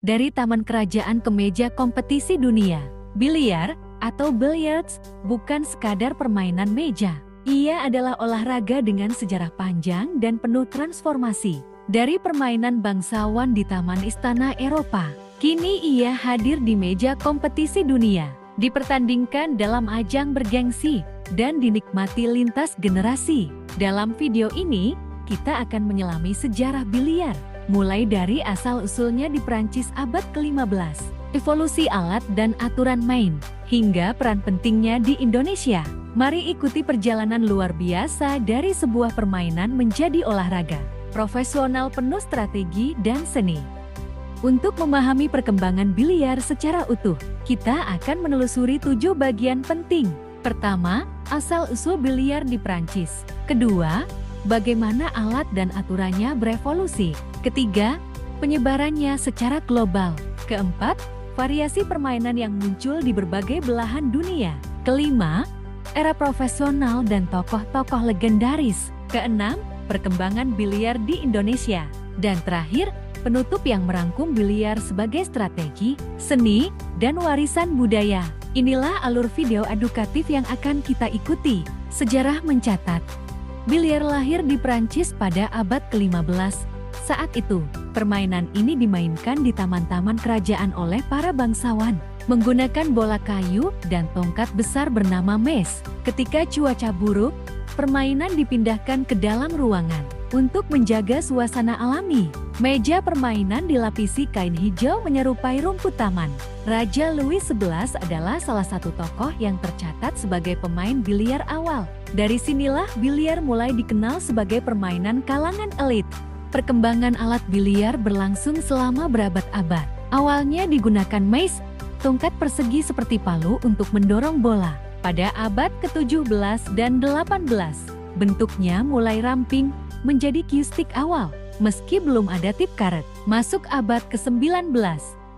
Dari taman kerajaan ke meja kompetisi dunia, biliar atau billiards bukan sekadar permainan meja. Ia adalah olahraga dengan sejarah panjang dan penuh transformasi. Dari permainan bangsawan di taman istana Eropa, kini ia hadir di meja kompetisi dunia, dipertandingkan dalam ajang bergengsi, dan dinikmati lintas generasi. Dalam video ini, kita akan menyelami sejarah biliar, mulai dari asal-usulnya di Prancis abad ke-15, evolusi alat dan aturan main, hingga peran pentingnya di Indonesia. Mari ikuti perjalanan luar biasa dari sebuah permainan menjadi olahraga profesional penuh strategi dan seni. Untuk memahami perkembangan biliar secara utuh, kita akan menelusuri 7 bagian penting. Pertama, asal-usul biliar di Prancis. Kedua, bagaimana alat dan aturannya berevolusi. Ketiga, penyebarannya secara global. Keempat, variasi permainan yang muncul di berbagai belahan dunia. Kelima, era profesional dan tokoh-tokoh legendaris. Keenam, perkembangan biliar di Indonesia. Dan terakhir, penutup yang merangkum biliar sebagai strategi, seni, dan warisan budaya. Inilah alur video edukatif yang akan kita ikuti. Sejarah mencatat, biliar lahir di Prancis pada abad ke-15. Saat itu, permainan ini dimainkan di taman-taman kerajaan oleh para bangsawan, menggunakan bola kayu dan tongkat besar bernama mace. Ketika cuaca buruk, permainan dipindahkan ke dalam ruangan untuk menjaga suasana alami. Meja permainan dilapisi kain hijau menyerupai rumput taman. Raja Louis XI adalah salah satu tokoh yang tercatat sebagai pemain biliar awal. Dari sinilah biliar mulai dikenal sebagai permainan kalangan elit. Perkembangan alat biliar berlangsung selama berabad-abad. Awalnya digunakan mace, tongkat persegi seperti palu untuk mendorong bola. Pada abad ke-17 dan 18, bentuknya mulai ramping menjadi cue stick awal. Meski belum ada tip karet, masuk abad ke-19,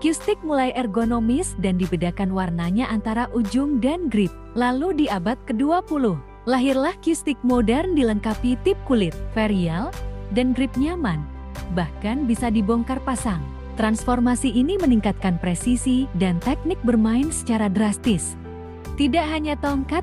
cue stick mulai ergonomis dan dibedakan warnanya antara ujung dan grip. Lalu di abad ke-20, lahirlah cue stick modern dilengkapi tip kulit, varial, dan grip nyaman. Bahkan bisa dibongkar pasang. Transformasi ini meningkatkan presisi dan teknik bermain secara drastis. Tidak hanya tongkat,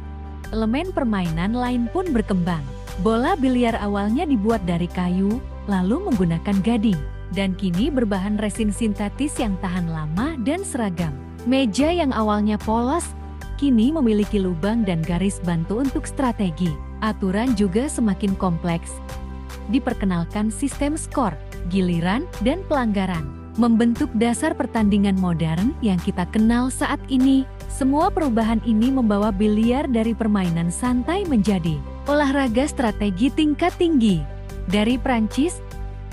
elemen permainan lain pun berkembang. Bola biliar awalnya dibuat dari kayu, lalu menggunakan gading, dan kini berbahan resin sintetis yang tahan lama dan seragam. Meja yang awalnya polos, kini memiliki lubang dan garis bantu untuk strategi. Aturan juga semakin kompleks. Diperkenalkan sistem skor, giliran, dan pelanggaran, membentuk dasar pertandingan modern yang kita kenal saat ini. Semua perubahan ini membawa biliar dari permainan santai menjadi olahraga strategi tingkat tinggi. Dari Prancis,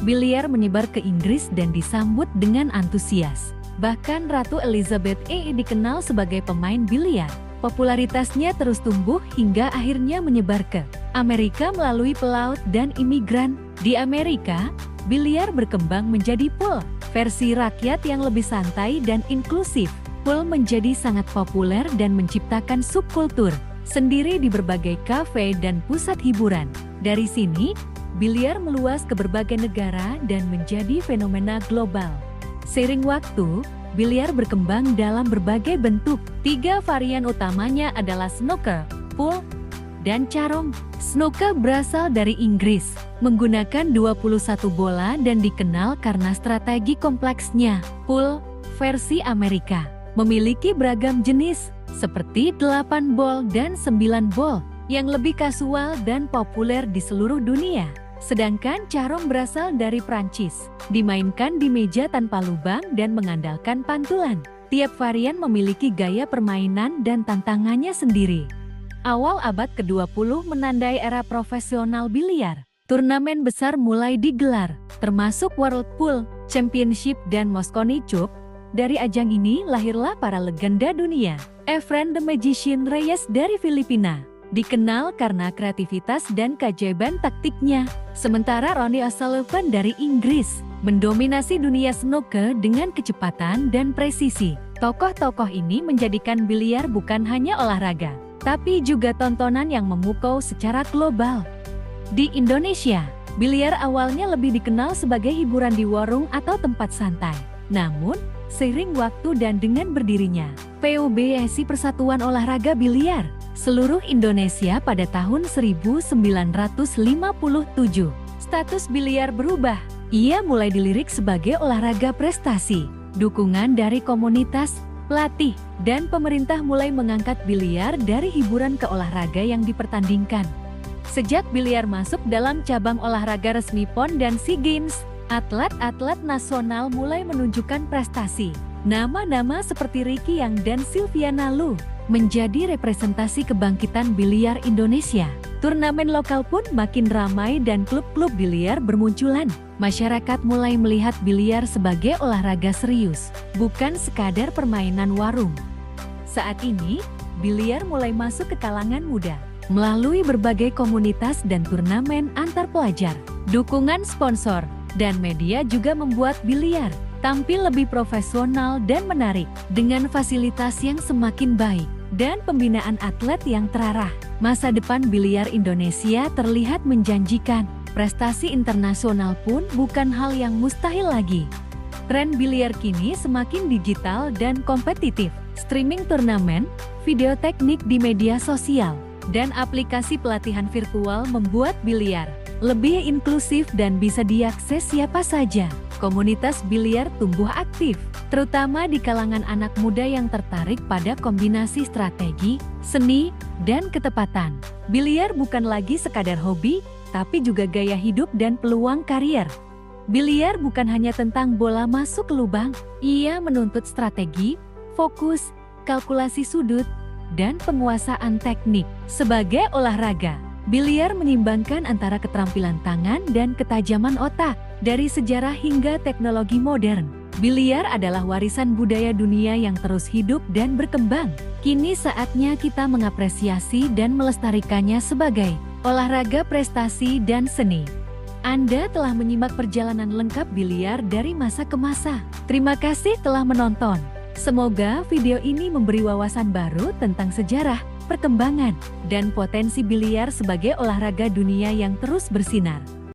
biliar menyebar ke Inggris dan disambut dengan antusias. Bahkan Ratu Elizabeth II dikenal sebagai pemain biliar. Popularitasnya terus tumbuh hingga akhirnya menyebar ke Amerika melalui pelaut dan imigran. Di Amerika, biliar berkembang menjadi pool, versi rakyat yang lebih santai dan inklusif. Pool menjadi sangat populer dan menciptakan subkultur sendiri di berbagai kafe dan pusat hiburan. Dari sini, biliar meluas ke berbagai negara dan menjadi fenomena global. Seiring waktu, biliar berkembang dalam berbagai bentuk. 3 varian utamanya adalah snooker, pool, dan carong. Snooker berasal dari Inggris, menggunakan 21 bola dan dikenal karena strategi kompleksnya. Pool, versi Amerika, memiliki beragam jenis, seperti 8 bol dan 9 bol, yang lebih kasual dan populer di seluruh dunia. Sedangkan carong berasal dari Prancis, dimainkan di meja tanpa lubang dan mengandalkan pantulan. Tiap varian memiliki gaya permainan dan tantangannya sendiri. Awal abad ke-20 menandai era profesional biliar. Turnamen besar mulai digelar, termasuk World Pool Championship dan Mosconi Cup. Dari ajang ini lahirlah para legenda dunia. Efren the Magician Reyes dari Filipina, dikenal karena kreativitas dan keajaiban taktiknya. Sementara Ronnie O'Sullivan dari Inggris, mendominasi dunia snooker dengan kecepatan dan presisi. Tokoh-tokoh ini menjadikan biliar bukan hanya olahraga, tapi juga tontonan yang memukau secara global. Di Indonesia, biliar awalnya lebih dikenal sebagai hiburan di warung atau tempat santai. Namun, seiring waktu dan dengan berdirinya PUBSI Persatuan Olahraga Biliar seluruh Indonesia pada tahun 1957, status biliar berubah. Ia mulai dilirik sebagai olahraga prestasi. Dukungan dari komunitas, pelatih, dan pemerintah mulai mengangkat biliar dari hiburan ke olahraga yang dipertandingkan. Sejak biliar masuk dalam cabang olahraga resmi PON dan SEA Games, atlet-atlet nasional mulai menunjukkan prestasi. Nama-nama seperti Ricky Yang dan Silviana Lu menjadi representasi kebangkitan biliar Indonesia. Turnamen lokal pun makin ramai dan klub-klub biliar bermunculan. Masyarakat mulai melihat biliar sebagai olahraga serius, bukan sekadar permainan warung. Saat ini, biliar mulai masuk ke kalangan muda melalui berbagai komunitas dan turnamen antar pelajar. Dukungan sponsor dan media juga membuat biliar tampil lebih profesional dan menarik dengan fasilitas yang semakin baik dan pembinaan atlet yang terarah. Masa depan biliar Indonesia terlihat menjanjikan. Prestasi internasional pun bukan hal yang mustahil lagi. Tren biliar kini semakin digital dan kompetitif. Streaming turnamen, video teknik di media sosial, dan aplikasi pelatihan virtual membuat biliar lebih inklusif dan bisa diakses siapa saja. Komunitas biliar tumbuh aktif, terutama di kalangan anak muda yang tertarik pada kombinasi strategi, seni, dan ketepatan. Biliar bukan lagi sekadar hobi, tapi juga gaya hidup dan peluang karier. Biliar bukan hanya tentang bola masuk ke lubang, ia menuntut strategi, fokus, kalkulasi sudut, dan penguasaan teknik. Sebagai olahraga, biliar menyimbangkan antara keterampilan tangan dan ketajaman otak. Dari sejarah hingga teknologi modern, biliar adalah warisan budaya dunia yang terus hidup dan berkembang. Kini saatnya kita mengapresiasi dan melestarikannya sebagai olahraga prestasi dan seni. Anda telah menyimak perjalanan lengkap biliar dari masa ke masa. Terima kasih telah menonton. Semoga video ini memberi wawasan baru tentang sejarah, perkembangan, dan potensi biliar sebagai olahraga dunia yang terus bersinar.